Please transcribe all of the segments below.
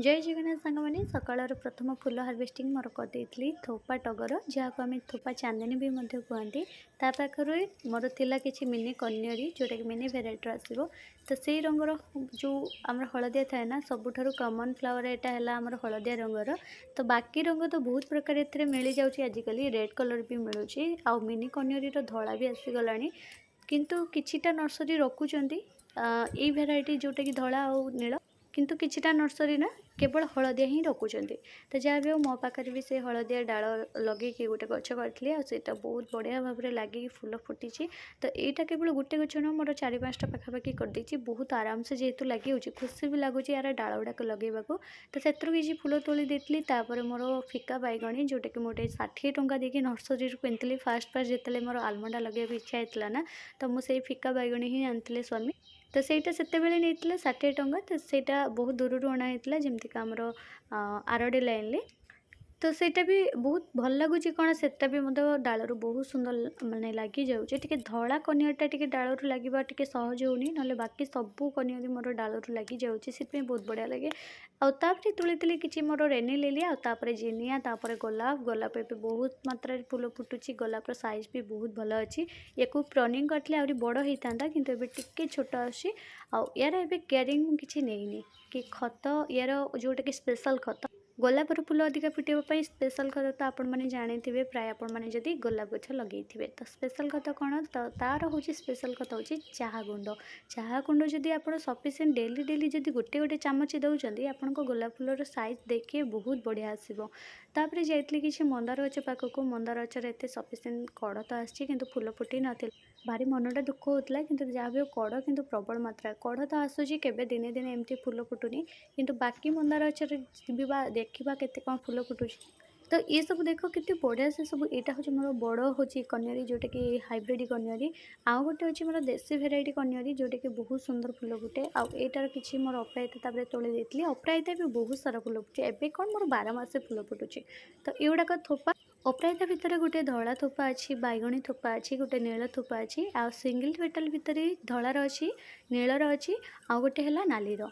जय जगन्नाथ सांग मैंने सकाळर प्रथम फुल हार्वेस्टिंग मोर करदेली थोपा टगर जहाँ को आम थोपा चांदनी भी कहते ता पाखर मोर थिला किसी मिनी कन्यरी जोटा कि मिनी भेराइटर आसो तो से रंगर जो आम हलदिया थाए ना सबुठ कमन फ्लावर यहाँ है आम हलदिया रंगर तो बाकी रंग तो बहुत प्रकार ए मिल जाऊँगी आजिकल रेड कलर भी मिलूँ आ मिनी कन्यरी धला भी आसीगला किंतु किछिटा नर्सरी रखुंट ये भेराइटी जोटा कि धला आ नील किंतु किछिटा नर्सरी ना केवल हलदिया ही रखुंट तो जहाँ भी हो मो पाखे भी से हलदिया डाल लगे गोटे गछ करी आटा बहुत बढ़िया भाव में लगे फूल फुटी तो यहाँ केवल गोटे गछ न मोर 4-5टा पाखापाखि करदे बहुत आराम से जेहेतु लगे खुशी भी लगुच यार डाल गुड़ाक लगेगा तो से किसी फूल तोली देती मोर फिका बैगणी जोटा कि मोटे 60 टंका देकी नर्सरी किनी फास्ट जिते मोर आलमंडा लगे इच्छा होता ना तो मुझे फिका बैगणी ही आनी स्वामी तो सहीटा से 60 टंका तो सहीटा बहुत दूर अणाई जमती आमर आरडी लाइन तो सेटा भी बहुत भल लगुच कौन सेटा भी मतलब डाल बहुत सुंदर माने लगी जाऊँचे टी धला कनियाटा टी डाल लगे टी सहज होनी ना बाकी सबू कनिया मोर डाल लगी जाऊँचे से बहुत बढ़िया लगे आउे तुली किसी मोर रेनी लिली आउे जिनिया गोलाप गोलाप ए बहुत मात्रा फूल फुटुची गोलापर साइज भी बहुत भल अच्छी या प्रनिंग करते आहरी बड़ होता था किंतु एबे टिके छोट आसी यार एबे केयरिंग किसी नहीं कि खत यार जोटा कि स्पेशल खत गोलापर फूल अधिका फुटापी स्पेशल खत तो आपण मैंने जानी प्राय आपण मैंने जदि गोलाप गछ लगे तो स्पेशल खत कौन तो तार हूँ स्पेशल खत हूँ चाह गुंड जदि आप सफिसीयंट डेली डेली जदि गोटे गोटे चामच दौरान आपण गोलाप फूलर साइज देखिए बहुत बढ़िया आसो तापर जाइए कि मंदार गछ पाखक मंदार गचर एत सफिसीयंट कड़ तो आसी फूल फुटी नाथि भारी मनटा दुख होता कि जहाँ भी कड़ कि प्रबल मात्रा कड़ तो आसूँ केवे दिने दिने एमती फूल फुटुनी किंतु बाकी मंदार गचर देखा केते कौन फूल फुटुची तो ये सब देख कितनी बढ़िया से सब यहाँ हूँ मोर बड़ हूँ कन्यारी जोटा कि हाइब्रिड कन्यारी आउ गोटे अच्छी मोर देसी भेराइटी कन्यारी जोटा कि बहुत सुंदर फूल फुटे आटार किसी मोर अपराजिता तोली देती अपराजिता भी बहुत सारा फूल फुटे एवं कौन मोर 12 मास फूल फुटुची तो युवाक थोपा अपराजिता भितर गोटे धला थोपा अच्छी बैगणी थोपा अच्छी गोटे नील थोपा अच्छी आ सिंगल पेटाल भितर धलार अच्छी नीलर अच्छी आ गोटे है नालीर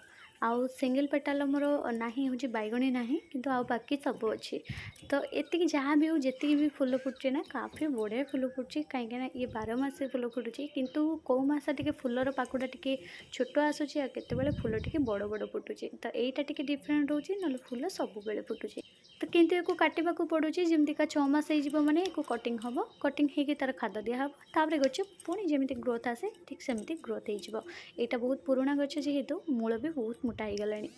आउ सिंगल पेटाल मोर ना हूँ बैगणी ना किंतु आउ बाकी सब अच्छी तो ये जहाँ भी हो जी भी फूल फुटे ना काफ़ी बढ़िया फूल फुटे कहीं ये 12 मास फूल फुटुची किंतु कौ मास टे फूलर पाखुड़ा टे छोट आसूँ केत फूल टे बड़ बड़ फुटुची तो यहाँ टे डिफरेन्ट रोचे ना फूल सब बेले फुटुची तो किंतु या काटा पड़ूँ जमीका 6 मास हो मैंने कटिंग हम कटिंग होगी तार खाद दिहब तापर गच पुणी जमी ग्रोथ आसे ठीक सेमती ग्रोथ हो यहाँ बहुत पुराणा गच जेहेतु मूल भी बहुत मोटा हो गलानी।